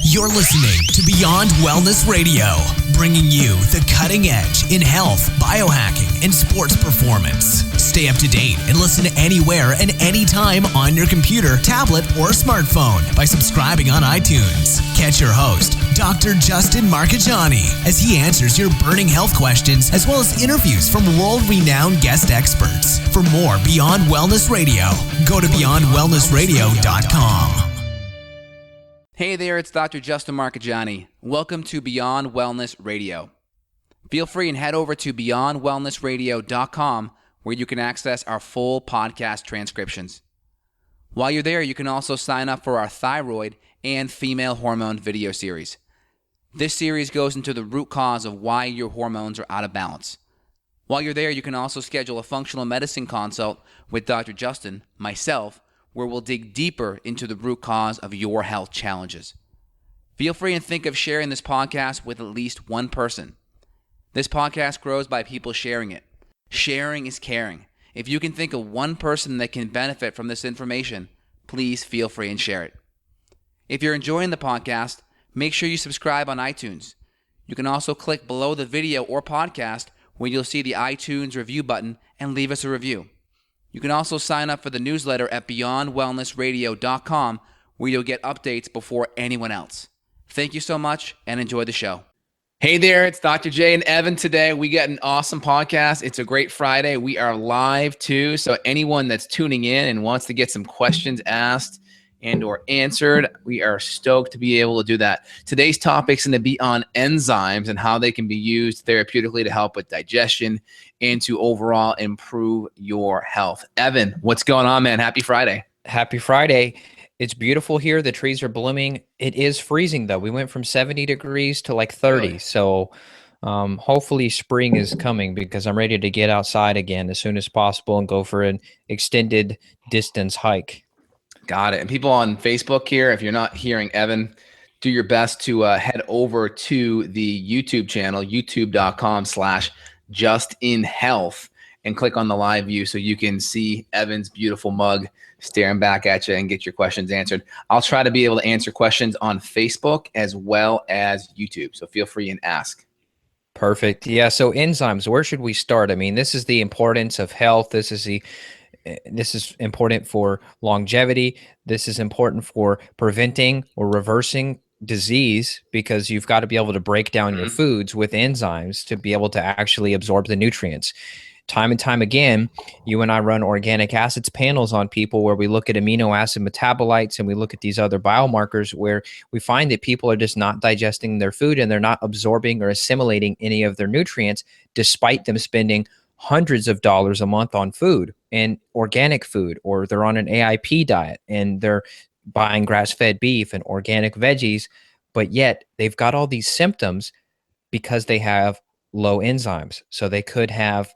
You're listening to Beyond Wellness Radio, bringing you the cutting edge in health, biohacking, and sports performance. Stay up to date and listen anywhere and anytime on your computer, tablet, or smartphone by subscribing on iTunes. Catch your host, Dr. Justin Marchegiani, as he answers your burning health questions as well as interviews from world-renowned guest experts. For more Beyond Wellness Radio, go to beyondwellnessradio.com. Hey there, it's Dr. Justin Marchegiani. Welcome to Beyond Wellness Radio. Feel free and head over to beyondwellnessradio.com where you can access our full podcast transcriptions. While you're there, you can also sign up for our thyroid and female hormone video series. This series goes into the root cause of why your hormones are out of balance. While you're there, you can also schedule a functional medicine consult with Dr. Justin, myself, where we'll dig deeper into the root cause of your health challenges. Feel free and think of sharing this podcast with at least one person. This podcast grows by people sharing it. Sharing is caring. If you can think of one person that can benefit from this information, please feel free and share it. If you're enjoying the podcast, make sure you subscribe on iTunes. You can also click below the video or podcast where you'll see the iTunes review button and leave us a review. You can also sign up for the newsletter at beyondwellnessradio.com where you'll get updates before anyone else. Thank you so much and enjoy the show. Hey there, it's Dr. J and Evan today. We got an awesome podcast. It's a great Friday. We are live too, so anyone that's tuning in and wants to get some questions asked and or answered, we are stoked to be able to do that. Today's topic is going to be on enzymes and how they can be used therapeutically to help with digestion and to overall improve your health. Evan, what's going on, man? Happy Friday. Happy Friday. It's beautiful here. The trees are blooming. It is freezing though. We went from 70 degrees to like 30. Really? So hopefully spring is coming because I'm ready to get outside again as soon as possible and go for an extended distance hike. Got it. And people on Facebook here, if you're not hearing Evan, do your best to head over to the YouTube channel, youtube.com/justinhealth, and click on the live view so you can see Evan's beautiful mug staring back at you and get your questions answered. I'll try to be able to answer questions on Facebook as well as YouTube. So feel free and ask. Perfect. Yeah. So enzymes, where should we start? I mean, this is the importance of health. This is important for longevity. This is important for preventing or reversing disease because you've got to be able to break down your foods with enzymes to be able to actually absorb the nutrients. Time and time again, you and I run organic acids panels on people where we look at amino acid metabolites and we look at these other biomarkers where we find that people are just not digesting their food and they're not absorbing or assimilating any of their nutrients despite them spending hundreds of dollars a month on food and organic food, or they're on an AIP diet and they're buying grass-fed beef and organic veggies, but yet they've got all these symptoms because they have low enzymes. So they could have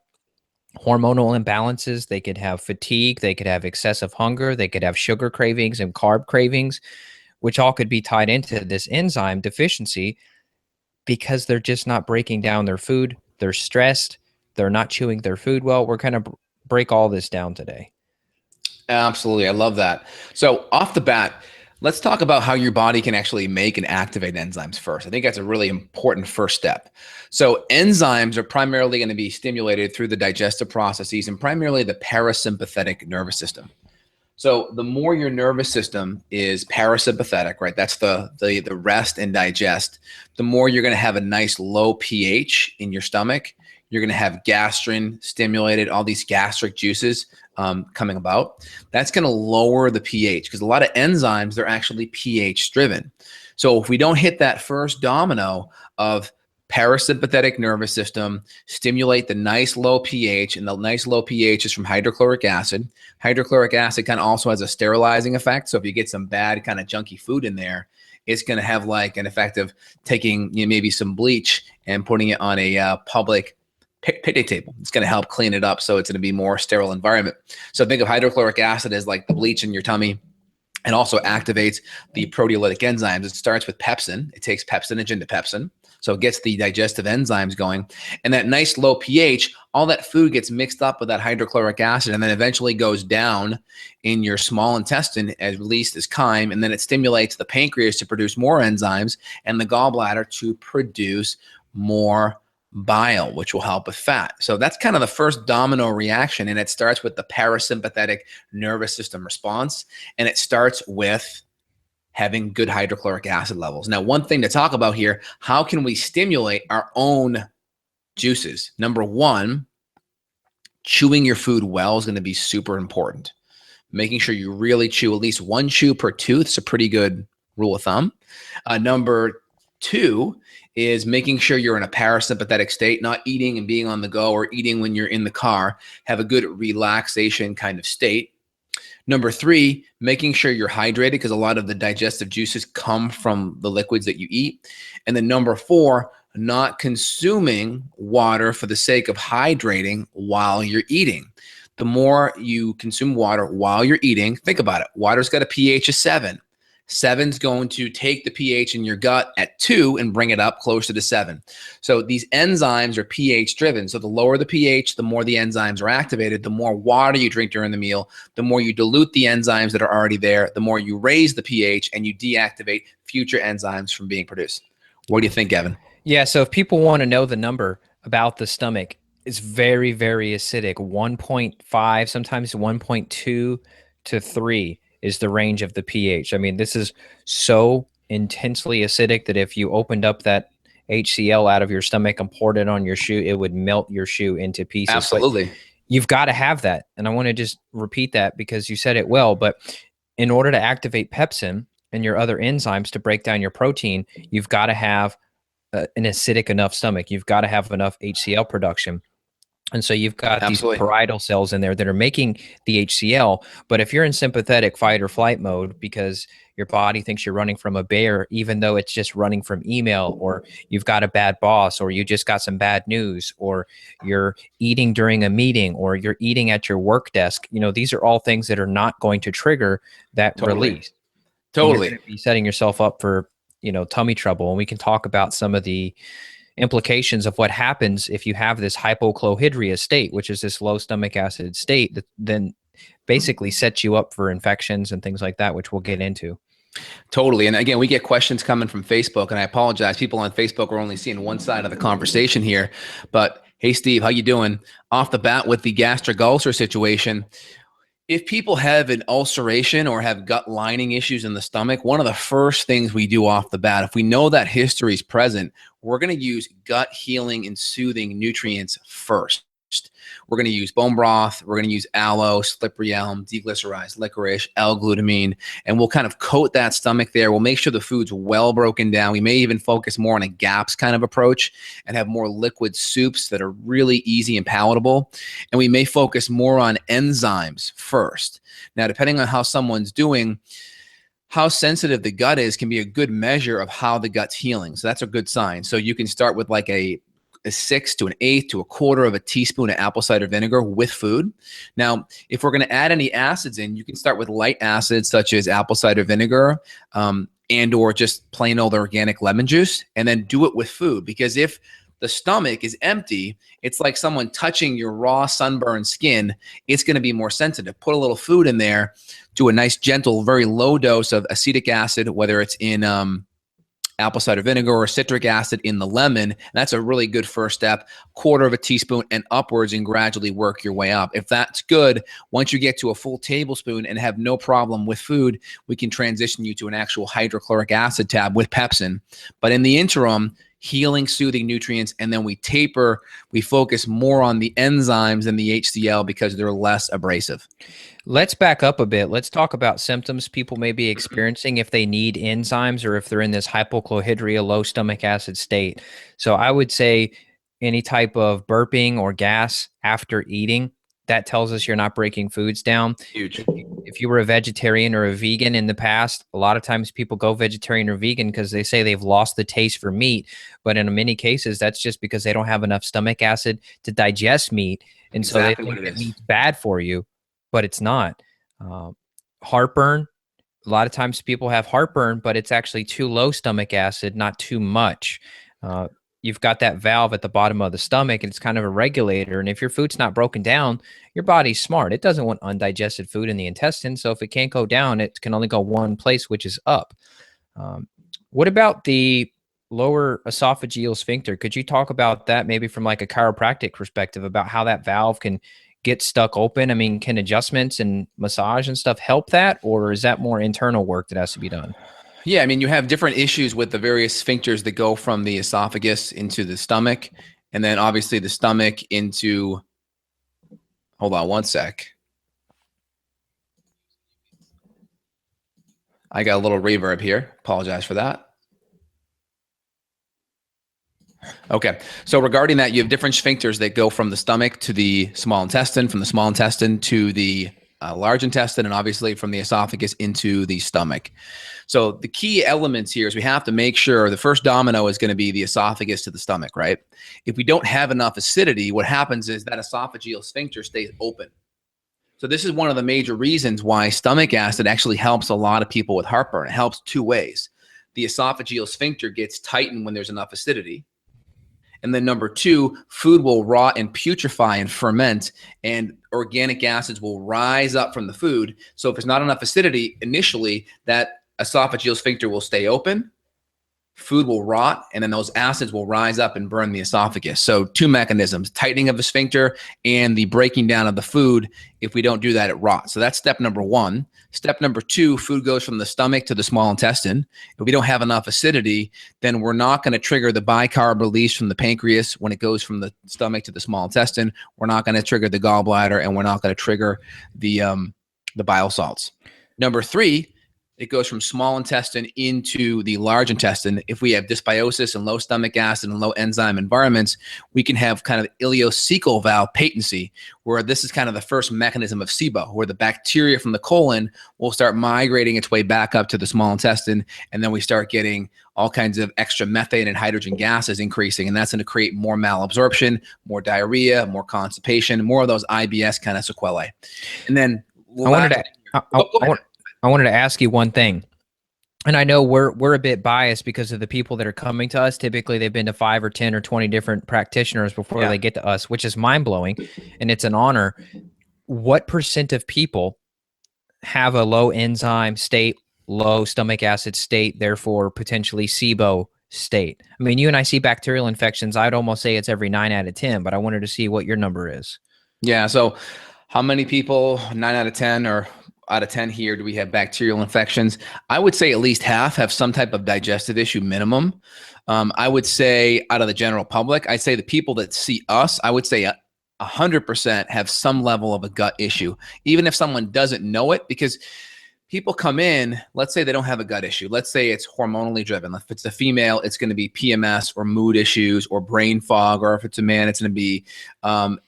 hormonal imbalances, they could have fatigue, they could have excessive hunger, they could have sugar cravings and carb cravings, which all could be tied into this enzyme deficiency because they're just not breaking down their food, they're stressed, they're not chewing their food well. We're going to break all this down today. Absolutely. I love that. So off the bat, let's talk about how your body can actually make and activate enzymes first. I think that's a really important first step. So enzymes are primarily going to be stimulated through the digestive processes and primarily the parasympathetic nervous system. So the more your nervous system is parasympathetic, right? That's the rest and digest. The more you're going to have a nice low pH in your stomach. You're going to have gastrin stimulated, all these gastric juices coming about. That's going to lower the pH because a lot of enzymes, they're actually pH driven. So if we don't hit that first domino of parasympathetic nervous system, stimulate the nice low pH, and the nice low pH is from hydrochloric acid. Hydrochloric acid kind of also has a sterilizing effect. So if you get some bad kind of junky food in there, it's going to have like an effect of taking maybe some bleach and putting it on a public picnic table. It's going to help clean it up so it's going to be more sterile environment. So think of hydrochloric acid as like the bleach in your tummy and also activates the proteolytic enzymes. It starts with pepsin. It takes pepsinogen to pepsin. So it gets the digestive enzymes going. And that nice low pH, all that food gets mixed up with that hydrochloric acid and then eventually goes down in your small intestine as released as chyme. And then it stimulates the pancreas to produce more enzymes and the gallbladder to produce more bile, which will help with fat. So that's kind of the first domino reaction. And it starts with the parasympathetic nervous system response. And it starts with having good hydrochloric acid levels. Now, one thing to talk about here, how can we stimulate our own juices? Number one, chewing your food well is going to be super important. Making sure you really chew at least one chew per tooth is a pretty good rule of thumb. Number two is making sure you're in a parasympathetic state, not eating and being on the go or eating when you're in the car. Have a good relaxation kind of state. Number three, making sure you're hydrated because a lot of the digestive juices come from the liquids that you eat. And then number four, not consuming water for the sake of hydrating while you're eating. The more you consume water while you're eating, think about it. Water's got a pH of 7. 7's going to take the pH in your gut at 2 and bring it up closer to 7. So these enzymes are pH driven. So the lower the pH, the more the enzymes are activated. The more water you drink during the meal, the more you dilute the enzymes that are already there, the more you raise the pH and you deactivate future enzymes from being produced. What do you think, Evan? Yeah, so if people want to know the number about the stomach, it's very, very acidic. 1.5, sometimes 1.2 to 3 is the range of the pH. I mean, this is so intensely acidic that if you opened up that HCl out of your stomach and poured it on your shoe, it would melt your shoe into pieces. Absolutely. But you've got to have that. And I want to just repeat that because you said it well. But in order to activate pepsin and your other enzymes to break down your protein, you've got to have an acidic enough stomach. You've got to have enough HCl production. And so you've got Absolutely. these parietal cells in there that are making the HCl. But if you're in sympathetic fight or flight mode because your body thinks you're running from a bear, even though it's just running from email, or you've got a bad boss, or you just got some bad news, or you're eating during a meeting, or you're eating at your work desk, these are all things that are not going to trigger that release. Totally. You're going to be setting yourself up for, tummy trouble. And we can talk about some of the implications of what happens if you have this hypochlorhydria state, which is this low stomach acid state that then basically sets you up for infections and things like that, which we'll get into. Totally. And again, we get questions coming from Facebook, and I apologize. People on Facebook are only seeing one side of the conversation here. But hey, Steve, how you doing? Off the bat with the gastric ulcer situation, if people have an ulceration or have gut lining issues in the stomach, one of the first things we do off the bat, if we know that history is present, we're going to use gut healing and soothing nutrients first. We're going to use bone broth. We're going to use aloe, slippery elm, deglycerized licorice, L-glutamine, and we'll kind of coat that stomach there. We'll make sure the food's well broken down. We may even focus more on a GAPS kind of approach and have more liquid soups that are really easy and palatable. And we may focus more on enzymes first. Now, depending on how someone's doing, how sensitive the gut is can be a good measure of how the gut's healing. So that's a good sign. So you can start with like a 1/6 to an 1/8 to a 1/4 of a teaspoon of apple cider vinegar with food. Now, if we're going to add any acids in, you can start with light acids such as apple cider vinegar and or just plain old organic lemon juice, and then do it with food. Because if the stomach is empty, it's like someone touching your raw sunburned skin. It's going to be more sensitive. Put a little food in there, do a nice gentle, very low dose of acetic acid, whether it's in apple cider vinegar or citric acid in the lemon. And that's a really good first step. 1/4 of a teaspoon and upwards, and gradually work your way up. If that's good, once you get to a full tablespoon and have no problem with food, we can transition you to an actual hydrochloric acid tab with pepsin. But in the interim, healing, soothing nutrients, and then we taper, we focus more on the enzymes and the HCl because they're less abrasive. Let's back up a bit. Let's talk about symptoms people may be experiencing if they need enzymes or if they're in this hypochlorhydria, low stomach acid state. So I would say any type of burping or gas after eating, that tells us you're not breaking foods down. Huge. If you were a vegetarian or a vegan in the past, a lot of times people go vegetarian or vegan because they say they've lost the taste for meat. But in many cases, that's just because they don't have enough stomach acid to digest meat. And Exactly so they what think it that is. meat's bad for you, but it's not. Heartburn, a lot of times people have heartburn, but it's actually too low stomach acid, not too much. You've got that valve at the bottom of the stomach, and it's kind of a regulator. And if your food's not broken down, your body's smart. It doesn't want undigested food in the intestine. So if it can't go down, it can only go one place, which is up. What about the lower esophageal sphincter? Could you talk about that maybe from like a chiropractic perspective about how that valve can get stuck open? I mean, can adjustments and massage and stuff help that, or is that more internal work that has to be done? Yeah, I mean, you have different issues with the various sphincters that go from the esophagus into the stomach, and then obviously the stomach into, hold on one sec. I got a little reverb here. Apologize for that. Okay, so regarding that, you have different sphincters that go from the stomach to the small intestine, from the small intestine to the large intestine, and obviously from the esophagus into the stomach. So the key elements here is we have to make sure the first domino is going to be the esophagus to the stomach, right? If we don't have enough acidity, what happens is that esophageal sphincter stays open. So this is one of the major reasons why stomach acid actually helps a lot of people with heartburn. It helps two ways. The esophageal sphincter gets tightened when there's enough acidity. And then number two, food will rot and putrefy and ferment, and organic acids will rise up from the food. So if there's not enough acidity initially, that esophageal sphincter will stay open, food will rot, and then those acids will rise up and burn the esophagus. So two mechanisms, tightening of the sphincter and the breaking down of the food. If we don't do that, it rots. So that's step number one. Step number two, food goes from the stomach to the small intestine. If we don't have enough acidity, then we're not going to trigger the bicarb release from the pancreas when it goes from the stomach to the small intestine. We're not going to trigger the gallbladder, and we're not going to trigger the bile salts. Number three, it goes from small intestine into the large intestine. If we have dysbiosis and low stomach acid and low enzyme environments, we can have kind of ileocecal valve patency, where this is kind of the first mechanism of SIBO, where the bacteria from the colon will start migrating its way back up to the small intestine, and then we start getting all kinds of extra methane and hydrogen gases increasing, and that's going to create more malabsorption, more diarrhea, more constipation, more of those IBS kind of sequelae. And then I wanted to ask you one thing, and I know we're a bit biased because of the people that are coming to us. Typically, they've been to 5 or 10 or 20 different practitioners before they get to us, which is mind blowing, and it's an honor. What % of people have a low enzyme state, low stomach acid state, therefore potentially SIBO state? I mean, you and I see bacterial infections. I'd almost say it's every 9 out of 10, but I wanted to see what your number is. Yeah. So, how many people? 9 out of 10 or out of 10 here do we have bacterial infections? I would say at least half have some type of digestive issue minimum. I would say out of the general public, I'd say the people that see us, I would say 100% have some level of a gut issue, even if someone doesn't know it, because people come in, let's say they don't have a gut issue. Let's say it's hormonally driven. If it's a female, it's going to be PMS or mood issues or brain fog, or if it's a man, it's going to be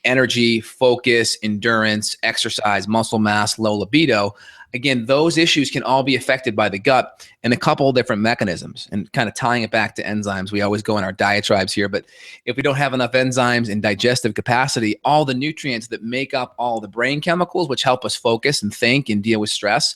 energy, focus, endurance, exercise, muscle mass, low libido. Again, those issues can all be affected by the gut and a couple of different mechanisms. And kind of tying it back to enzymes, we always go in our diatribes here, but if we don't have enough enzymes in digestive capacity, all the nutrients that make up all the brain chemicals, which help us focus and think and deal with stress,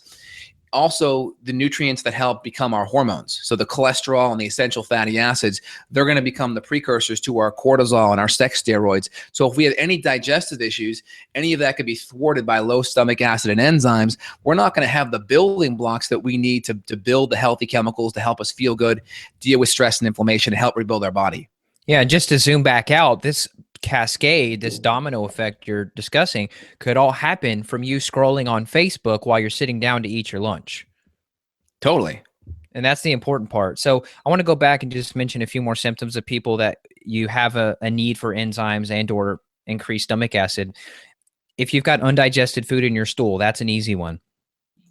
also the nutrients that help become our hormones. So the cholesterol and the essential fatty acids, they're going to become the precursors to our cortisol and our sex steroids. So if we have any digestive issues, any of that could be thwarted by low stomach acid and enzymes. We're not going to have the building blocks that we need to build the healthy chemicals to help us feel good, deal with stress and inflammation, and help rebuild our body. Yeah, just to zoom back out, this cascade, this domino effect you're discussing could all happen from you scrolling on Facebook while you're sitting down to eat your lunch. Totally. And that's the important part. So I want to go back and just mention a few more symptoms of people that you have a need for enzymes and or increased stomach acid. If you've got undigested food in your stool, that's an easy one.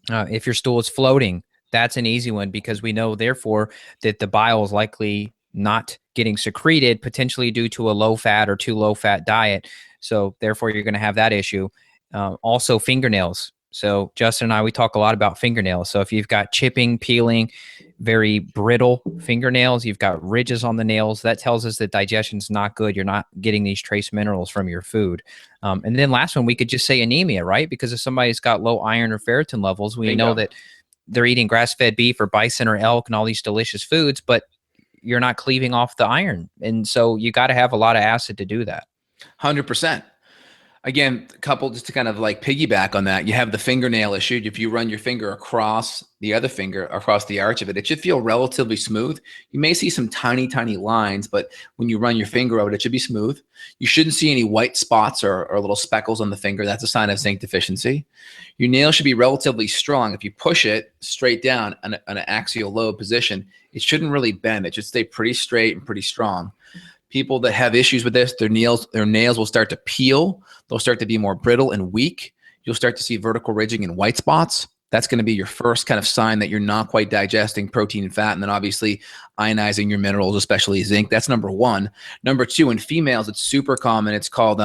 If your stool is floating, that's an easy one, because we know therefore that the bile is likely not getting secreted, potentially due to a low fat or too low fat diet. So therefore you're going to have that issue. Also fingernails. So Justin and I, we talk a lot about fingernails. So if you've got chipping, peeling, very brittle fingernails, you've got ridges on the nails, that tells us that digestion's not good. You're not getting these trace minerals from your food. And then last one, we could just say anemia, right? Because if somebody's got low iron or ferritin levels, we know that they're eating grass-fed beef or bison or elk and all these delicious foods, but you're not cleaving off the iron. And so you got to have a lot of acid to do that. 100%. Again, couple just to kind of like piggyback on that, you have the fingernail issue. If you run your finger across the other finger, across the arch of it, it should feel relatively smooth. You may see some tiny, tiny lines, but when you run your finger over it should be smooth. You shouldn't see any white spots or little speckles on the finger. That's a sign of zinc deficiency. Your nail should be relatively strong. If you push it straight down in an axial lobe position, it shouldn't really bend. It should stay pretty straight and pretty strong. People that have issues with this, their nails will start to peel. They'll start to be more brittle and weak. You'll start to see vertical ridging and white spots. That's going to be your first kind of sign that you're not quite digesting protein and fat. And then obviously ionizing your minerals, especially zinc. That's number one. Number two, in females, it's super common. It's called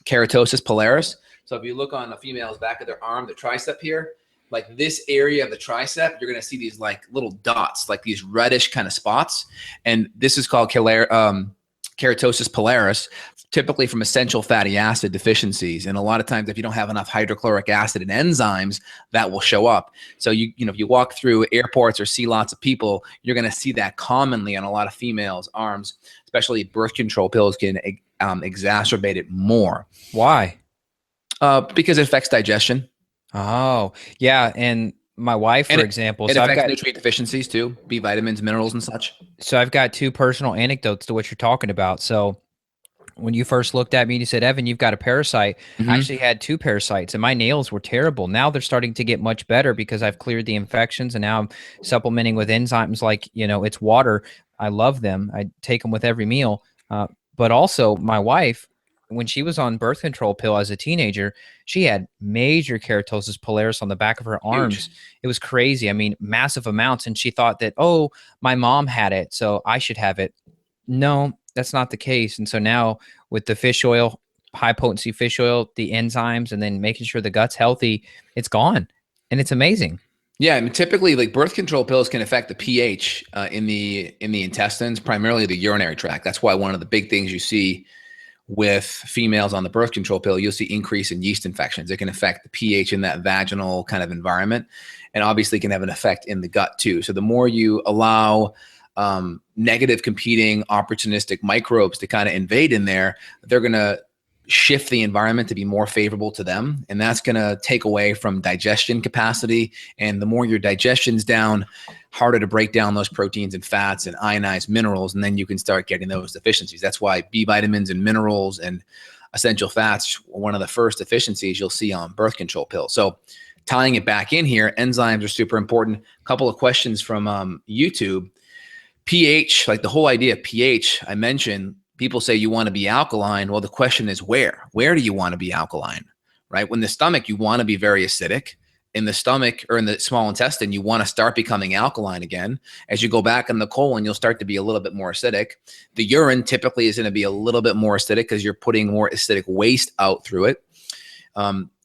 keratosis pilaris. So if you look on a female's back of their arm, the tricep here, like this area of the tricep, you're going to see these like little dots, like these reddish kind of spots. And this is called keratosis pilaris, typically from essential fatty acid deficiencies. And a lot of times, if you don't have enough hydrochloric acid and enzymes, that will show up. So if you walk through airports or see lots of people, you're going to see that commonly on a lot of females' arms, especially birth control pills can exacerbate it more. Why? Because it affects digestion. Oh, yeah. And my wife, for example, it affects nutrient deficiencies too, B vitamins, minerals, and such. So I've got two personal anecdotes to what you're talking about. So when you first looked at me and you said, Evan, you've got a parasite. I actually had two parasites and my nails were terrible. Now they're starting to get much better because I've cleared the infections and now I'm supplementing with enzymes like, it's water. I love them. I take them with every meal. But also my wife, when she was on birth control pill as a teenager, she had major keratosis pilaris on the back of her arms. It was crazy. I mean, massive amounts. And she thought that, oh, my mom had it, so I should have it. No, that's not the case. And so now with the fish oil, high potency fish oil, the enzymes, and then making sure the gut's healthy, it's gone. And it's amazing. Yeah, I mean, typically, like birth control pills can affect the pH in the intestines, primarily the urinary tract. That's why one of the big things you see with females on the birth control pill, you'll see increase in yeast infections. It can affect the pH in that vaginal kind of environment, and obviously can have an effect in the gut too. So the more you allow negative competing opportunistic microbes to kind of invade in there, they're going to shift the environment to be more favorable to them. And that's going to take away from digestion capacity. And the more your digestion's down, harder to break down those proteins and fats and ionized minerals. And then you can start getting those deficiencies. That's why B vitamins and minerals and essential fats are one of the first deficiencies you'll see on birth control pills. So tying it back in here, enzymes are super important. A couple of questions from YouTube. pH, like the whole idea of pH, I mentioned, people say you want to be alkaline. Well, the question is where? Where do you want to be alkaline, right? When the stomach, you want to be very acidic. In the stomach or in the small intestine, you want to start becoming alkaline again. As you go back in the colon, you'll start to be a little bit more acidic. The urine typically is going to be a little bit more acidic because you're putting more acidic waste out through it.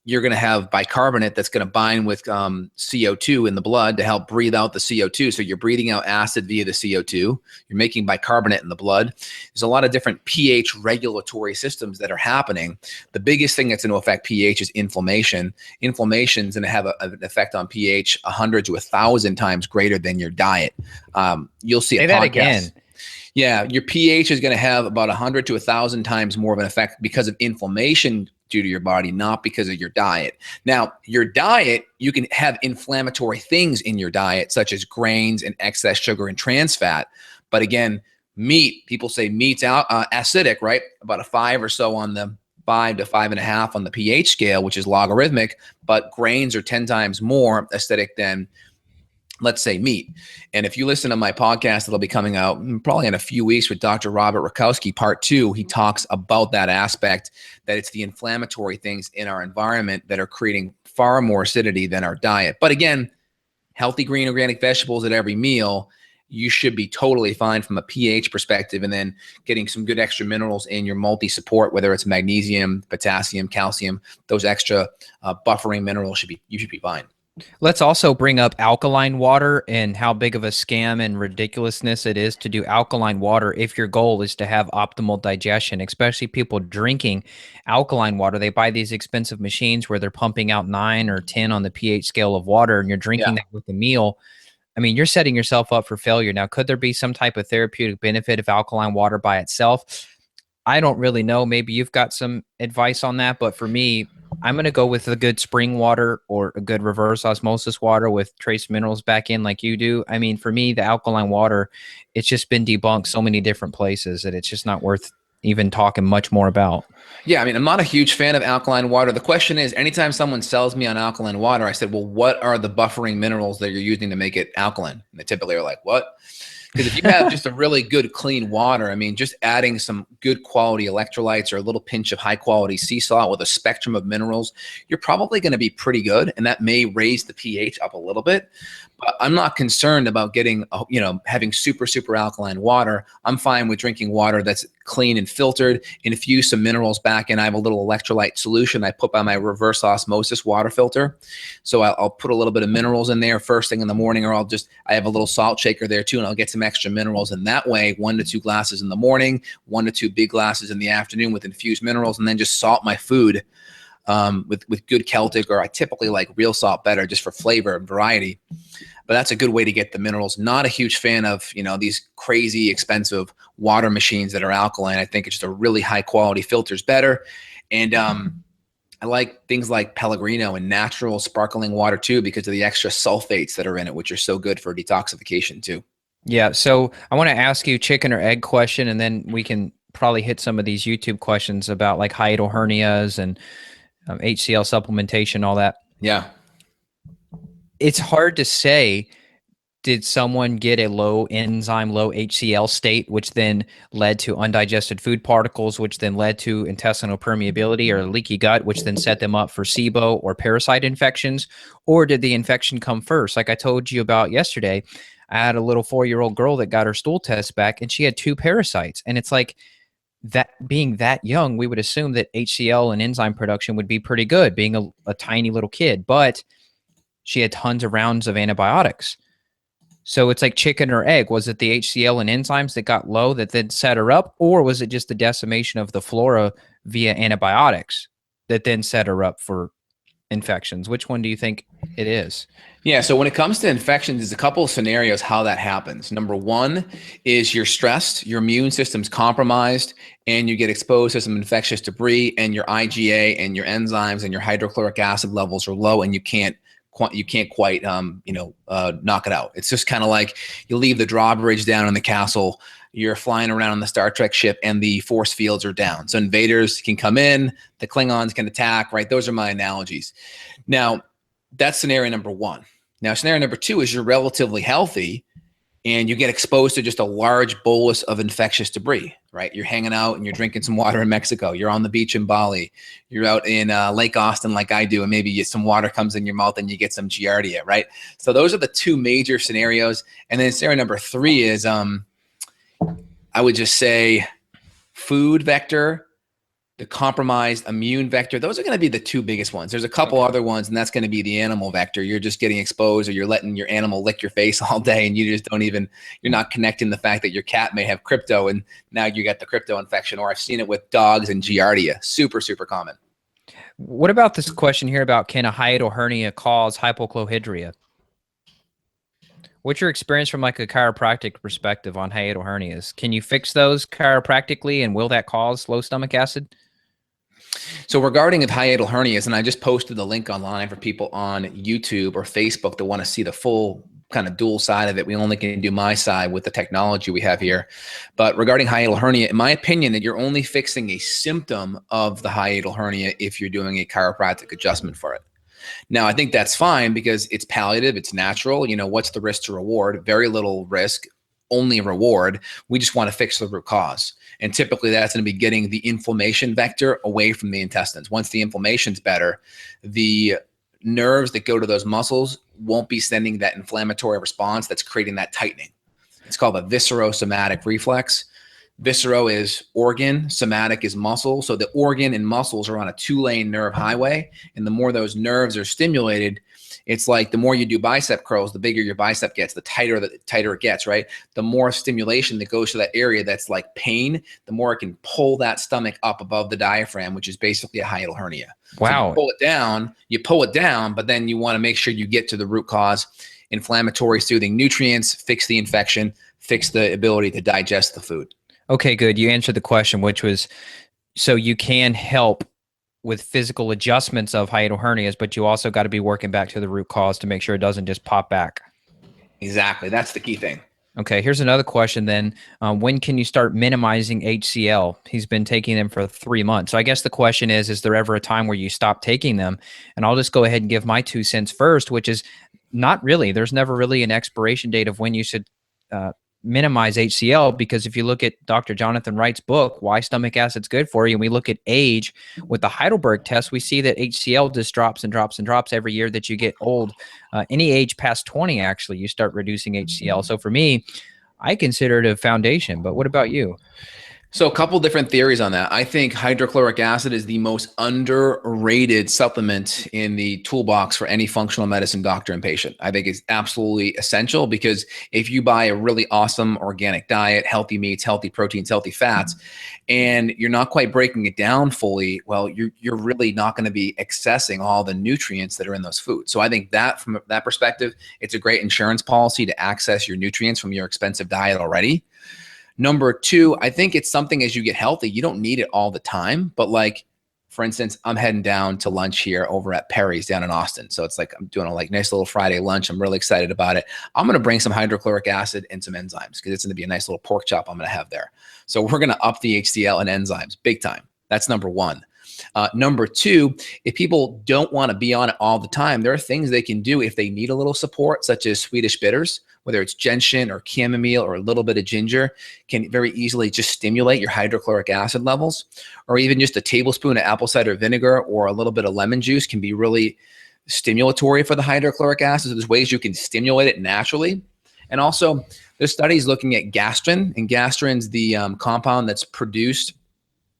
You're going to have bicarbonate that's going to bind with CO2 in the blood to help breathe out the CO2. So you're breathing out acid via the CO2. You're making bicarbonate in the blood. There's a lot of different pH regulatory systems that are happening. The biggest thing that's going to affect pH is inflammation. Inflammation is going to have an effect on pH 100 to 1,000 times greater than your diet. You'll see Say that again. Yeah, your pH is going to have about 100 to 1,000 times more of an effect because of inflammation due to your body, not because of your diet. Now, your diet, you can have inflammatory things in your diet, such as grains and excess sugar and trans fat. But again, meat, people say meat's acidic, right? About a 5 or so on the 5 to 5.5 on the pH scale, which is logarithmic, but grains are 10 times more acidic than, let's say, meat. And if you listen to my podcast, it'll be coming out probably in a few weeks with Dr. Robert Rakowski, part 2. He talks about that aspect, that it's the inflammatory things in our environment that are creating far more acidity than our diet. But again, healthy green organic vegetables at every meal, you should be totally fine from a pH perspective, and then getting some good extra minerals in your multi-support, whether it's magnesium, potassium, calcium, those extra buffering minerals you should be fine. Let's also bring up alkaline water and how big of a scam and ridiculousness it is to do alkaline water if your goal is to have optimal digestion, especially people drinking alkaline water. They buy these expensive machines where they're pumping out 9 or 10 on the pH scale of water, and you're drinking that with a meal. I mean, you're setting yourself up for failure. Now, could there be some type of therapeutic benefit of alkaline water by itself? I don't really know. Maybe you've got some advice on that, but for me, I'm going to go with a good spring water or a good reverse osmosis water with trace minerals back in like you do. I mean, for me, the alkaline water, it's just been debunked so many different places that it's just not worth even talking much more about. Yeah, I mean, I'm not a huge fan of alkaline water. The question is, anytime someone sells me on alkaline water, I said, well, what are the buffering minerals that you're using to make it alkaline? And they typically are like, what? Because if you have just a really good, clean water, I mean, just adding some good quality electrolytes or a little pinch of high quality sea salt with a spectrum of minerals, you're probably going to be pretty good. And that may raise the pH up a little bit. But I'm not concerned about getting, having super, super alkaline water. I'm fine with drinking water that's clean and filtered, infuse some minerals back in. I have a little electrolyte solution I put by my reverse osmosis water filter. So I'll put a little bit of minerals in there first thing in the morning, or I have a little salt shaker there too, and I'll get some extra minerals. And that way, 1 to 2 glasses in the morning, 1 to 2 big glasses in the afternoon with infused minerals, and then just salt my food with good Celtic, or I typically like real salt better just for flavor and variety. But that's a good way to get the minerals. Not a huge fan of, these crazy expensive water machines that are alkaline. I think it's just a really high quality filter's better. And I like things like Pellegrino and natural sparkling water too, because of the extra sulfates that are in it, which are so good for detoxification too. Yeah. So I want to ask you chicken or egg question, and then we can probably hit some of these YouTube questions about like hiatal hernias and HCl supplementation, all that. Yeah. It's hard to say, did someone get a low enzyme, low HCl state, which then led to undigested food particles, which then led to intestinal permeability or leaky gut, which then set them up for SIBO or parasite infections? Or did the infection come first? Like I told you about yesterday, I had a little 4-year-old girl that got her stool test back and she had 2 parasites. And it's like, that being that young, we would assume that HCl and enzyme production would be pretty good, being a tiny little kid, but she had tons of rounds of antibiotics. So it's like chicken or egg. Was it the HCl and enzymes that got low that then set her up? Or was it just the decimation of the flora via antibiotics that then set her up for infections? Which one do you think it is? Yeah, so when it comes to infections, there's a couple of scenarios how that happens. Number one is you're stressed, your immune system's compromised, and you get exposed to some infectious debris, and your IgA and your enzymes and your hydrochloric acid levels are low, and you can't quite knock it out. It's just kind of like you leave the drawbridge down in the castle, you're flying around on the Star Trek ship, and the force fields are down. So invaders can come in, the Klingons can attack, right? Those are my analogies. Now, that's scenario number one. Now, scenario number two is you're relatively healthy and you get exposed to just a large bolus of infectious debris, right? You're hanging out and you're drinking some water in Mexico. You're on the beach in Bali. You're out in Lake Austin like I do, and maybe some water comes in your mouth and you get some Giardia, right? So those are the two major scenarios. And then scenario number three is, I would just say food vector, the compromised immune vector. Those are going to be the two biggest ones. There's a couple other ones, and that's going to be the animal vector. You're just getting exposed, or you're letting your animal lick your face all day, and you just you're not connecting the fact that your cat may have crypto, and now you got the crypto infection. Or I've seen it with dogs and Giardia. Super, super common. What about this question here about, can a hiatal hernia cause hypochlorhydria? What's your experience from like a chiropractic perspective on hiatal hernias? Can you fix those chiropractically, and will that cause low stomach acid? So regarding hiatal hernias, and I just posted the link online for people on YouTube or Facebook that want to see the full kind of dual side of it. We only can do my side with the technology we have here. But regarding hiatal hernia, in my opinion, that you're only fixing a symptom of the hiatal hernia if you're doing a chiropractic adjustment for it. Now, I think that's fine because it's palliative, it's natural. What's the risk to reward? Very little risk, only reward. We just want to fix the root cause. And typically that's going to be getting the inflammation vector away from the intestines. Once the inflammation's better, the nerves that go to those muscles won't be sending that inflammatory response that's creating that tightening. It's called a viscerosomatic reflex. Viscero is organ, somatic is muscle. So the organ and muscles are on a 2-lane nerve highway. And the more those nerves are stimulated, it's like the more you do bicep curls, the bigger your bicep gets, the tighter it gets, right? The more stimulation that goes to that area that's like pain, the more it can pull that stomach up above the diaphragm, which is basically a hiatal hernia. Wow. So you pull it down, but then you want to make sure you get to the root cause. inflammatory soothing nutrients, fix the infection, fix the ability to digest the food. Okay, good. You answered the question, which was, so you can help with physical adjustments of hiatal hernias, but you also got to be working back to the root cause to make sure it doesn't just pop back. Exactly. That's the key thing. Okay, here's another question then. When can you start minimizing HCl? He's been taking them for 3 months. So I guess the question is there ever a time where you stop taking them? And I'll just go ahead and give my 2 cents first, which is not really. There's never really an expiration date of when you should minimize HCl, because if you look at Dr. Jonathan Wright's book, Why Stomach Acid's Good for You, and we look at age with the Heidelberg test, we see that HCl just drops and drops and drops every year that you get old. Any age past 20, actually, you start reducing HCl. So for me, I consider it a foundation, but what about you? So a couple different theories on that. I think hydrochloric acid is the most underrated supplement in the toolbox for any functional medicine doctor and patient. I think it's absolutely essential, because if you buy a really awesome organic diet, healthy meats, healthy proteins, healthy fats, and you're not quite breaking it down fully, well, you're really not going to be accessing all the nutrients that are in those foods. So I think that from that perspective, it's a great insurance policy to access your nutrients from your expensive diet already. Number two, I think it's something as you get healthy, you don't need it all the time. But like, for instance, I'm heading down to lunch here over at Perry's down in Austin. So it's like I'm doing a nice little Friday lunch. I'm really excited about it. I'm going to bring some hydrochloric acid and some enzymes, because it's going to be a nice little pork chop I'm going to have there. So we're going to up the HCl and enzymes big time. That's number one. Number two, if people don't want to be on it all the time, there are things they can do if they need a little support, such as Swedish bitters, whether it's gentian or chamomile or a little bit of ginger, can very easily just stimulate your hydrochloric acid levels. Or even just a tablespoon of apple cider vinegar or a little bit of lemon juice can be really stimulatory for the hydrochloric acid. So there's ways you can stimulate it naturally. And also, there's studies looking at gastrin, and gastrin's the compound that's produced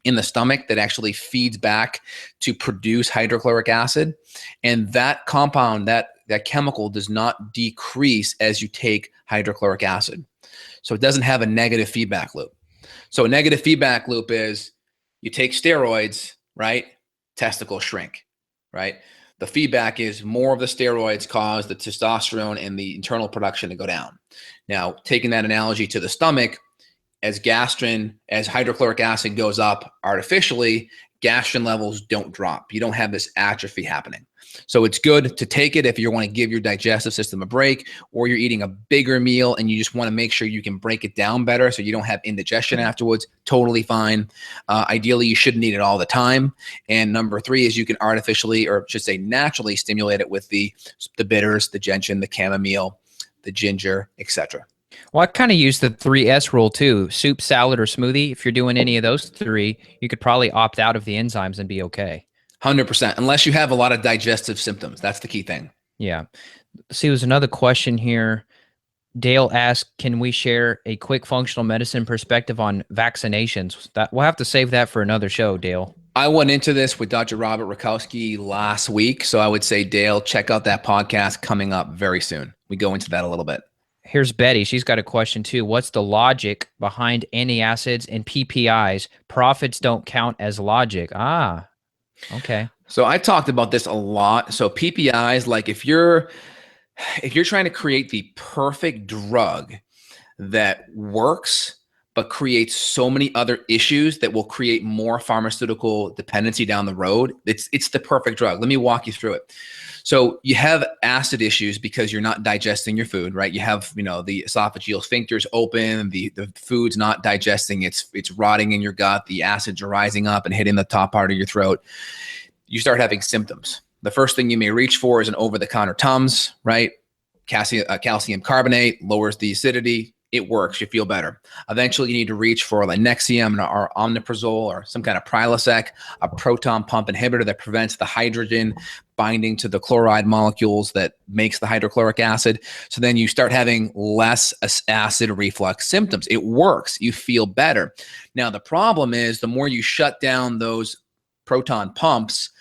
in the stomach that actually feeds back to produce hydrochloric acid. And that compound, that chemical does not decrease as you take hydrochloric acid. So it doesn't have a negative feedback loop. So a negative feedback loop is you take steroids, right? Testicles shrink, right? The feedback is more of the steroids cause the testosterone and the internal production to go down. Now, taking that analogy to the stomach, as hydrochloric acid goes up artificially, gastrin levels don't drop. You don't have this atrophy happening. So it's good to take it if you want to give your digestive system a break, or you're eating a bigger meal and you just want to make sure you can break it down better so you don't have indigestion afterwards. Totally fine. Ideally, you shouldn't eat it all the time. And number three is you can artificially, or should say naturally, stimulate it with the bitters, the gentian, the chamomile, the ginger, etc. Well, I kind of use the 3S rule too. Soup, salad, or smoothie. If you're doing any of those three, you could probably opt out of the enzymes and be okay. 100%, unless you have a lot of digestive symptoms. That's the key thing. Yeah. See, there's another question here. Dale asked, can we share a quick functional medicine perspective on vaccinations? We'll have to save that for another show, Dale. I went into this with Dr. Robert Rakowski last week. So I would say, Dale, check out that podcast coming up very soon. We go into that a little bit. Here's Betty. She's got a question too. What's the logic behind antacids and PPIs? Profits don't count as logic. Okay. So I talked about this a lot. So PPIs, like if you're trying to create the perfect drug that works but creates so many other issues that will create more pharmaceutical dependency down the road, it's the perfect drug. Let me walk you through it. So you have acid issues because you're not digesting your food, right? You have, the esophageal sphincters open, the food's not digesting, it's rotting in your gut, the acids are rising up and hitting the top part of your throat. You start having symptoms. The first thing you may reach for is an over-the-counter Tums, right? Calcium carbonate lowers the acidity. It works. You feel better. Eventually, you need to reach for like Nexium or Omeprazole or some kind of Prilosec, a proton pump inhibitor that prevents the hydrogen binding to the chloride molecules that makes the hydrochloric acid. So then you start having less acid reflux symptoms. It works. You feel better. Now, the problem is the more you shut down those proton pumps,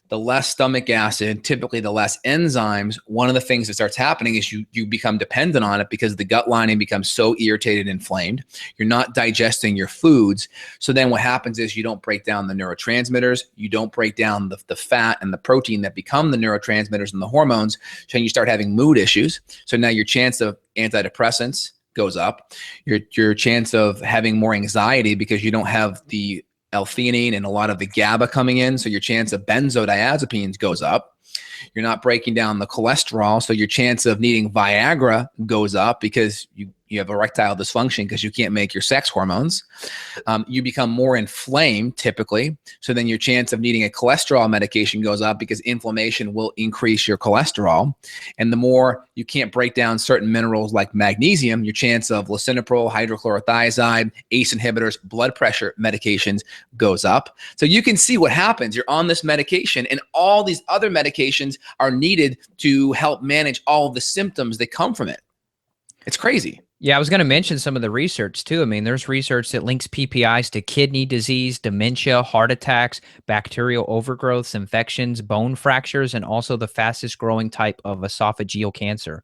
the less stomach acid, typically the less enzymes, one of the things that starts happening is you become dependent on it because the gut lining becomes so irritated and inflamed. You're not digesting your foods. So then what happens is you don't break down the neurotransmitters, you don't break down the fat and the protein that become the neurotransmitters and the hormones. So you start having mood issues. So now your chance of antidepressants goes up. Your chance of having more anxiety because you don't have the L-theanine and a lot of the GABA coming in. So your chance of benzodiazepines goes up. You're not breaking down the cholesterol. So your chance of needing Viagra goes up because you have erectile dysfunction because you can't make your sex hormones. You become more inflamed typically. So then your chance of needing a cholesterol medication goes up because inflammation will increase your cholesterol. And the more you can't break down certain minerals like magnesium, your chance of lisinopril, hydrochlorothiazide, ACE inhibitors, blood pressure medications goes up. So you can see what happens. You're on this medication and all these other medications are needed to help manage all of the symptoms that come from it. It's crazy. Yeah, I was going to mention some of the research too. I mean, there's research that links PPIs to kidney disease, dementia, heart attacks, bacterial overgrowths, infections, bone fractures, and also the fastest growing type of esophageal cancer.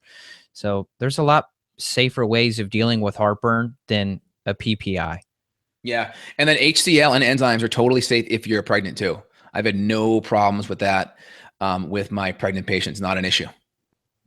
So there's a lot safer ways of dealing with heartburn than a PPI. Yeah. And then HCl and enzymes are totally safe if you're pregnant too. I've had no problems with that with my pregnant patients. Not an issue.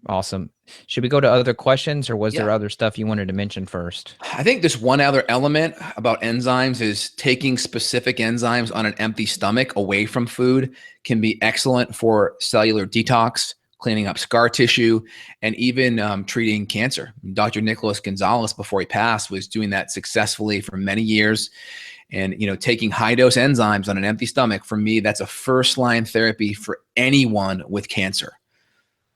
Awesome. Should we go to other questions or was there other stuff you wanted to mention first? I think there's one other element about enzymes is taking specific enzymes on an empty stomach away from food can be excellent for cellular detox, cleaning up scar tissue, and even treating cancer. Dr. Nicholas Gonzalez, before he passed, was doing that successfully for many years. And, taking high dose enzymes on an empty stomach, for me, that's a first line therapy for anyone with cancer.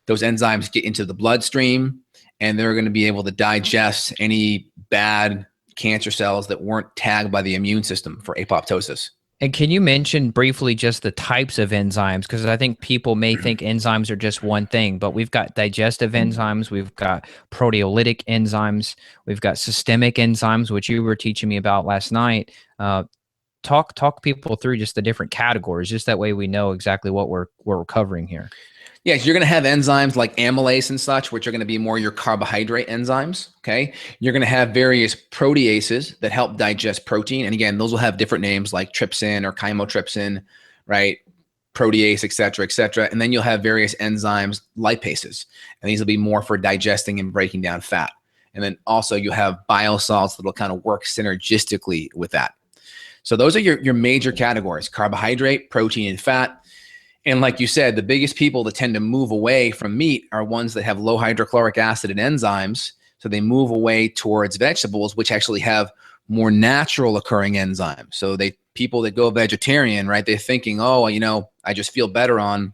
Those enzymes get into the bloodstream and they're going to be able to digest any bad cancer cells that weren't tagged by the immune system for apoptosis. And can you mention briefly just the types of enzymes? Because I think people may think enzymes are just one thing, but we've got digestive enzymes, we've got proteolytic enzymes, we've got systemic enzymes, which you were teaching me about last night. Talk people through just the different categories, just that way we know exactly what we're covering here. Yeah, so you're going to have enzymes like amylase and such, which are going to be more your carbohydrate enzymes, okay? You're going to have various proteases that help digest protein. And again, those will have different names like trypsin or chymotrypsin, right? Protease, et cetera, et cetera. And then you'll have various enzymes, lipases. And these will be more for digesting and breaking down fat. And then also you have bile salts that will kind of work synergistically with that. So those are your major categories: carbohydrate, protein, and fat. And like you said, the biggest people that tend to move away from meat are ones that have low hydrochloric acid and enzymes. So they move away towards vegetables, which actually have more natural occurring enzymes. So people that go vegetarian, right, they're thinking, oh, I just feel better on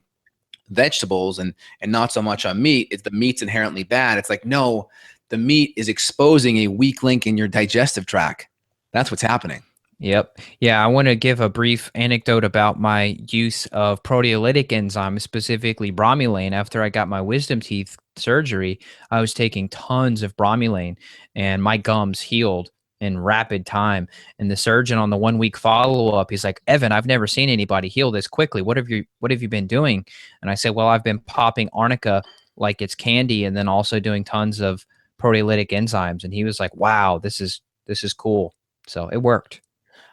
vegetables and not so much on meat. It's the meat's inherently bad. It's like, no, the meat is exposing a weak link in your digestive tract. That's what's happening. Yep. Yeah, I want to give a brief anecdote about my use of proteolytic enzymes, specifically bromelain. After I got my wisdom teeth surgery, I was taking tons of bromelain and my gums healed in rapid time. And the surgeon on the 1 week follow-up, he's like, "Evan, I've never seen anybody heal this quickly. What have you been doing?" And I said, "Well, I've been popping arnica like it's candy and then also doing tons of proteolytic enzymes." And he was like, "Wow, this is cool." So it worked.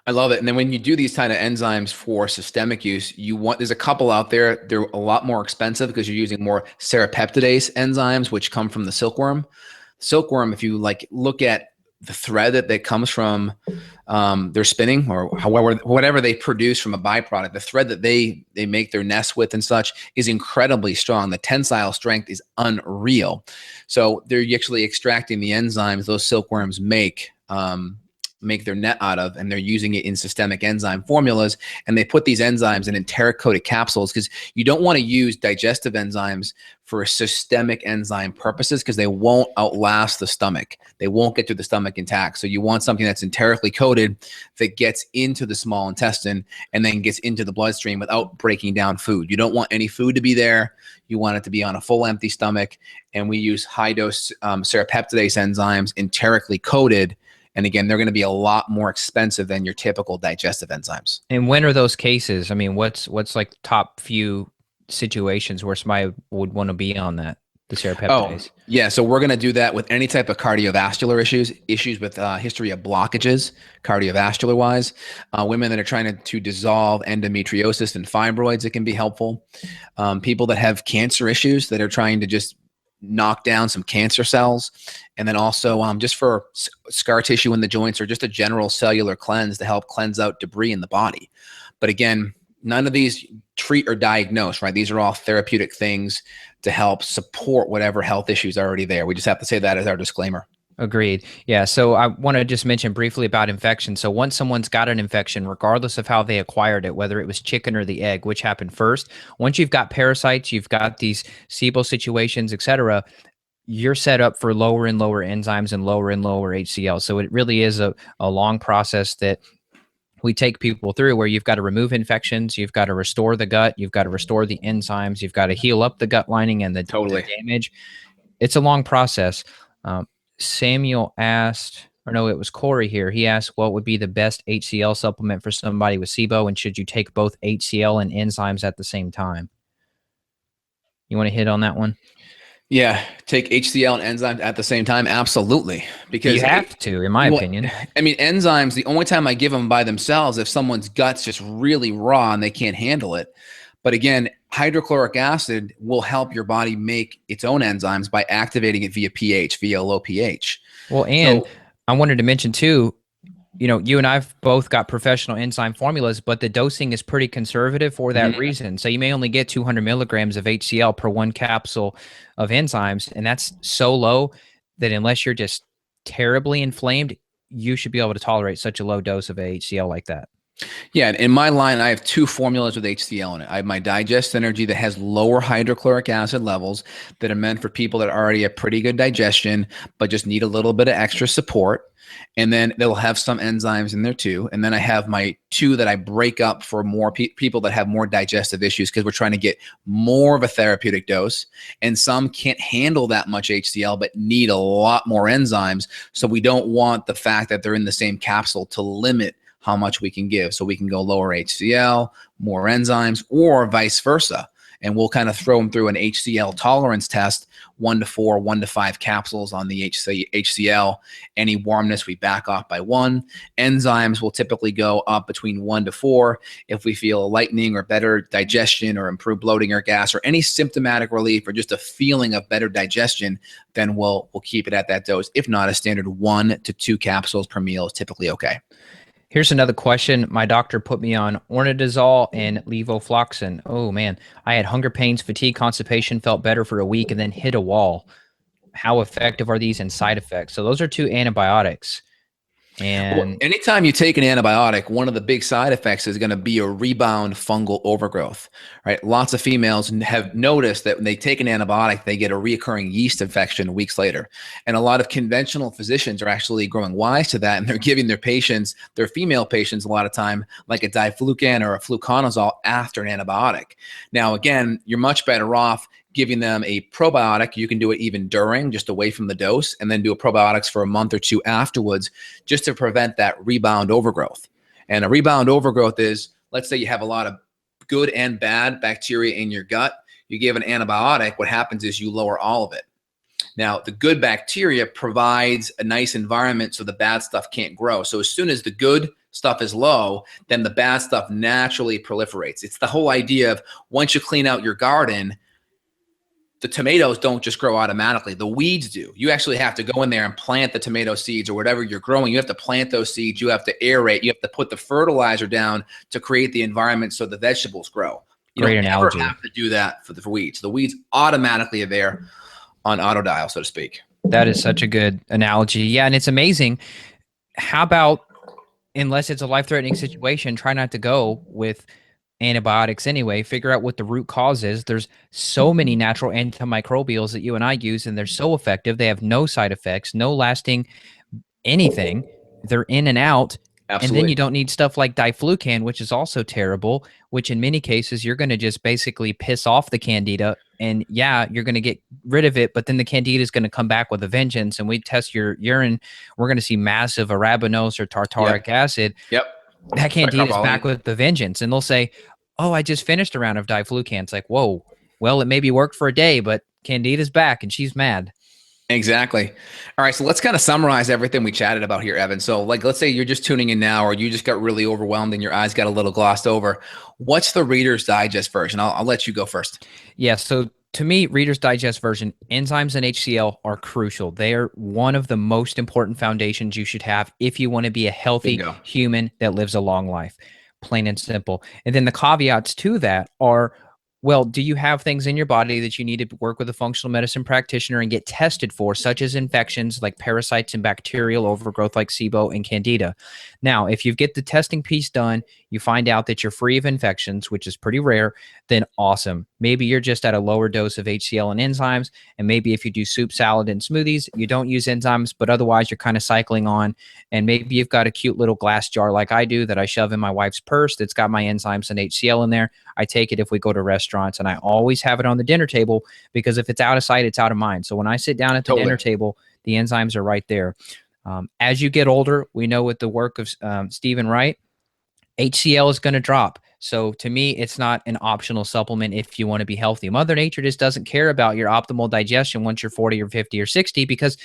I love it. And then when you do these kind of enzymes for systemic use, there's a couple out there. They're a lot more expensive because you're using more serrapeptidase enzymes, which come from the silkworm. Silkworm, if you look at the thread that comes from their spinning or whatever they produce from a byproduct, the thread that they make their nest with and such is incredibly strong. The tensile strength is unreal. So they're actually extracting the enzymes those silkworms make their net out of, and they're using it in systemic enzyme formulas. And they put these enzymes in enteric-coated capsules because you don't want to use digestive enzymes for systemic enzyme purposes because they won't outlast the stomach. They won't get to the stomach intact. So you want something that's enterically coated that gets into the small intestine and then gets into the bloodstream without breaking down food. You don't want any food to be there. You want it to be on a full empty stomach. And we use high-dose serrapeptidase enzymes enterically coated And again, they're going to be a lot more expensive than your typical digestive enzymes. And when are those cases? I mean, what's like top few situations where somebody would want to be on that, the serapeptidase? Yeah. So we're going to do that with any type of cardiovascular issues with history of blockages, cardiovascular wise. Women that are trying to dissolve endometriosis and fibroids, it can be helpful. People that have cancer issues that are trying to just knock down some cancer cells. And then also just for scar tissue in the joints, or just a general cellular cleanse to help cleanse out debris in the body. But again, none of these treat or diagnose, right? These are all therapeutic things to help support whatever health issues are already there. We just have to say that as our disclaimer. Agreed. Yeah. So I want to just mention briefly about infection. So once someone's got an infection, regardless of how they acquired it, whether it was chicken or the egg, which happened first, once you've got parasites, you've got these SIBO situations, et cetera, you're set up for lower and lower enzymes and lower HCl. So it really is a long process that we take people through, where you've got to remove infections, you've got to restore the gut, you've got to restore the enzymes, you've got to heal up the gut lining and the damage. It's a long process. Samuel asked, or no, it was Corey here. He asked, what would be the best HCl supplement for somebody with SIBO, and should you take both HCl and enzymes at the same time? You want to hit on that one? Yeah, take HCl and enzymes at the same time. Absolutely. Because you have to, in my opinion. I mean, enzymes, the only time I give them by themselves, if someone's gut's just really raw and they can't handle it. But again, hydrochloric acid will help your body make its own enzymes by activating it via pH, via low pH. Well, and I wanted to mention too, you know, you and I've both got professional enzyme formulas, but the dosing is pretty conservative for that reason. So you may only get 200 milligrams of HCl per one capsule of enzymes. And that's so low that unless you're just terribly inflamed, you should be able to tolerate such a low dose of HCl like that. Yeah, in my line, I have two formulas with HCl in it. I have my Digest Energy that has lower hydrochloric acid levels that are meant for people that already have pretty good digestion, but just need a little bit of extra support. And then they'll have some enzymes in there too. And then I have my two that I break up for more people that have more digestive issues, because we're trying to get more of a therapeutic dose. And some can't handle that much HCl, but need a lot more enzymes. So we don't want the fact that they're in the same capsule to limit how much we can give. So we can go lower HCl, more enzymes, or vice versa. And we'll kind of throw them through an HCl tolerance test, 1 to 4, 1 to 5 capsules on the HCl. Any warmness, we back off by 1. Enzymes will typically go up between 1 to 4. If we feel a lightening or better digestion or improved bloating or gas or any symptomatic relief or just a feeling of better digestion, then we'll keep it at that dose. If not, a standard 1 to 2 capsules per meal is typically okay. Here's another question. My doctor put me on ornidazole and levofloxacin. Oh man, I had hunger pains, fatigue, constipation, felt better for a week, and then hit a wall. How effective are these and side effects? So those are 2 antibiotics. And anytime you take an antibiotic, one of the big side effects is going to be a rebound fungal overgrowth, right? Lots of females have noticed that when they take an antibiotic, they get a reoccurring yeast infection weeks later. And a lot of conventional physicians are actually growing wise to that. And they're giving their patients, their female patients, a lot of time, like a diflucan or a fluconazole after an antibiotic. Now, again, you're much better off giving them a probiotic. You can do it even during, just away from the dose, and then do a probiotics for a month or 2 afterwards, just to prevent that rebound overgrowth. And a rebound overgrowth is, let's say you have a lot of good and bad bacteria in your gut. You give an antibiotic, what happens is you lower all of it. Now, the good bacteria provides a nice environment so the bad stuff can't grow. So as soon as the good stuff is low, then the bad stuff naturally proliferates. It's the whole idea of, once you clean out your garden, the tomatoes don't just grow automatically. The weeds do. You actually have to go in there and plant the tomato seeds or whatever you're growing. You have to plant those seeds. You have to aerate. You have to put the fertilizer down to create the environment so the vegetables grow. You Great don't analogy. ever have to do that for the weeds. The weeds automatically are there on auto dial, so to speak. That is such a good analogy. Yeah, and it's amazing. How about, unless it's a life-threatening situation, try not to go with antibiotics anyway. Figure out what the root cause is. There's so many natural antimicrobials that you and I use, and they're so effective. They have no side effects, no lasting anything. They're in and out. And then you don't need stuff like diflucan, which is also terrible, which in many cases you're going to just basically piss off the candida. And yeah, you're going to get rid of it, but then the candida is going to come back with a vengeance. And we test your urine, we're going to see massive arabinose or tartaric acid. Yep. That candida is back with the vengeance. And they'll say, oh, I just finished a round of diflucan. It's like, whoa, well, it maybe worked for a day, but candida's back and she's mad. Exactly. All right. So let's kind of summarize everything we chatted about here, Evan. So like, let's say you're just tuning in now, or you just got really overwhelmed and your eyes got a little glossed over. What's the Reader's Digest version? I'll let you go first. Yeah. So to me, Reader's Digest version, enzymes and HCl are crucial. They are one of the most important foundations you should have if you want to be a healthy human that lives a long life, plain and simple. And then the caveats to that are, well, do you have things in your body that you need to work with a functional medicine practitioner and get tested for, such as infections like parasites and bacterial overgrowth like SIBO and Candida? Now, if you get the testing piece done, you find out that you're free of infections, which is pretty rare, then awesome. Maybe you're just at a lower dose of HCl and enzymes, and maybe if you do soup, salad, and smoothies, you don't use enzymes, but otherwise you're kind of cycling on, and maybe you've got a cute little glass jar like I do that I shove in my wife's purse that's got my enzymes and HCl in there. I take it if we go to restaurants, and I always have it on the dinner table because if it's out of sight, it's out of mind. So when I sit down at the dinner table, the enzymes are right there. As you get older, we know with the work of Stephen Wright, HCl is going to drop. So to me, it's not an optional supplement if you want to be healthy. Mother Nature just doesn't care about your optimal digestion once you're 40 or 50 or 60 because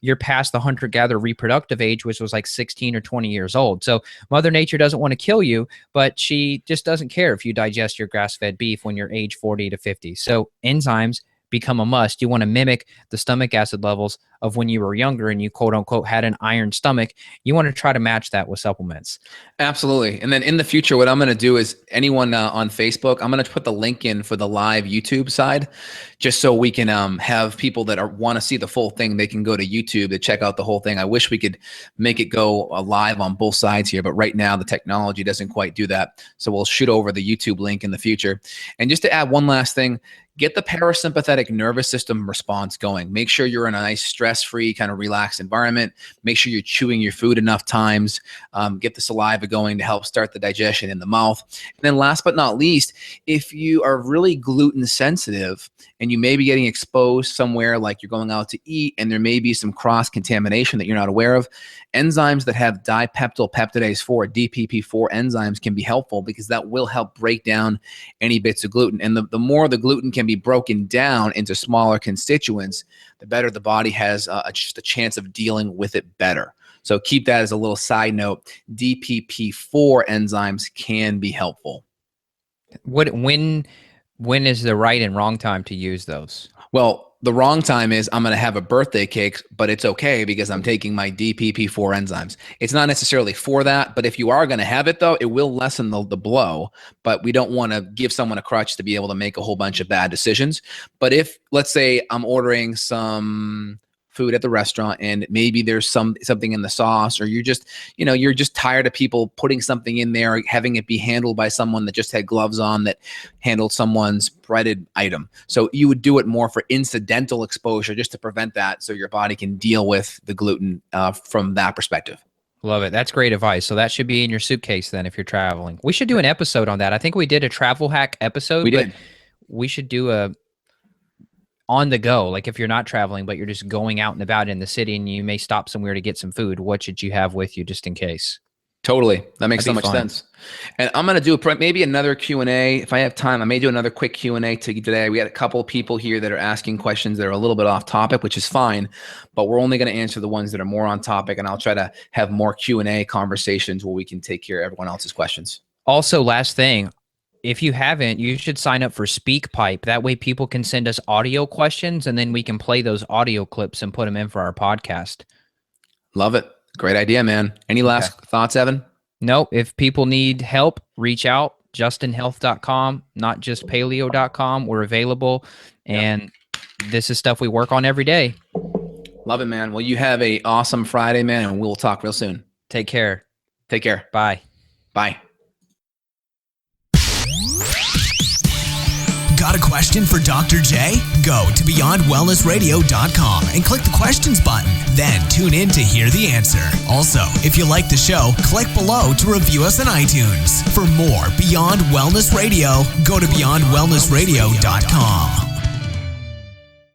you're past the hunter-gatherer reproductive age, which was like 16 or 20 years old. So Mother Nature doesn't want to kill you, but she just doesn't care if you digest your grass-fed beef when you're age 40 to 50. So enzymes become a must. You want to mimic the stomach acid levels of when you were younger and you quote unquote had an iron stomach. You want to try to match that with supplements. Absolutely. And then in the future, what I'm going to do is anyone on Facebook, I'm going to put the link in for the live YouTube side, just so we can have people that want to see the full thing. They can go to YouTube to check out the whole thing. I wish we could make it go live on both sides here, but right now the technology doesn't quite do that. So we'll shoot over the YouTube link in the future. And just to add one last thing, get the parasympathetic nervous system response going. Make sure you're in a nice stress-free kind of relaxed environment. Make sure you're chewing your food enough times. Get the saliva going to help start the digestion in the mouth. And then last but not least, if you are really gluten sensitive and you may be getting exposed somewhere like you're going out to eat and there may be some cross-contamination that you're not aware of, enzymes that have dipeptyl peptidase 4, DPP4 enzymes can be helpful because that will help break down any bits of gluten. And the more the gluten can be broken down into smaller constituents, the better the body has just a chance of dealing with it better. So keep that as a little side note. DPP4 enzymes can be helpful. When is the right and wrong time to use those? Well, the wrong time is I'm going to have a birthday cake, but it's okay because I'm taking my DPP4 enzymes. It's not necessarily for that, but if you are going to have it though, it will lessen the blow, but we don't want to give someone a crutch to be able to make a whole bunch of bad decisions. But if, let's say I'm ordering some food at the restaurant and maybe there's something in the sauce, or you're just tired of people putting something in there, having it be handled by someone that just had gloves on that handled someone's breaded item. So you would do it more for incidental exposure just to prevent that so your body can deal with the gluten from that perspective. Love it. That's great advice. So that should be in your suitcase then if you're traveling. We should do an episode on that. I think we did a travel hack episode. We did. We should do a on the go, like if you're not traveling, but you're just going out and about in the city and you may stop somewhere to get some food, what should you have with you just in case? Totally. That makes so much sense. And I'm going to do maybe another Q&A. If I have time, I may do another quick Q&A today. We had a couple of people here that are asking questions that are a little bit off topic, which is fine, but we're only going to answer the ones that are more on topic. And I'll try to have more Q&A conversations where we can take care of everyone else's questions. Also, last thing, if you haven't, you should sign up for SpeakPipe. That way people can send us audio questions and then we can play those audio clips and put them in for our podcast. Love it. Great idea, man. Any last thoughts, Evan? No. If people need help, reach out. justinhealth.com, not just paleo.com. We're available. And this is stuff we work on every day. Love it, man. Well, you have an awesome Friday, man, and we'll talk real soon. Take care. Take care. Bye. Bye. Got a question for Dr. J? Go to beyondwellnessradio.com and click the questions button. Then tune in to hear the answer. Also, if you like the show, click below to review us on iTunes. For more Beyond Wellness Radio, go to beyondwellnessradio.com.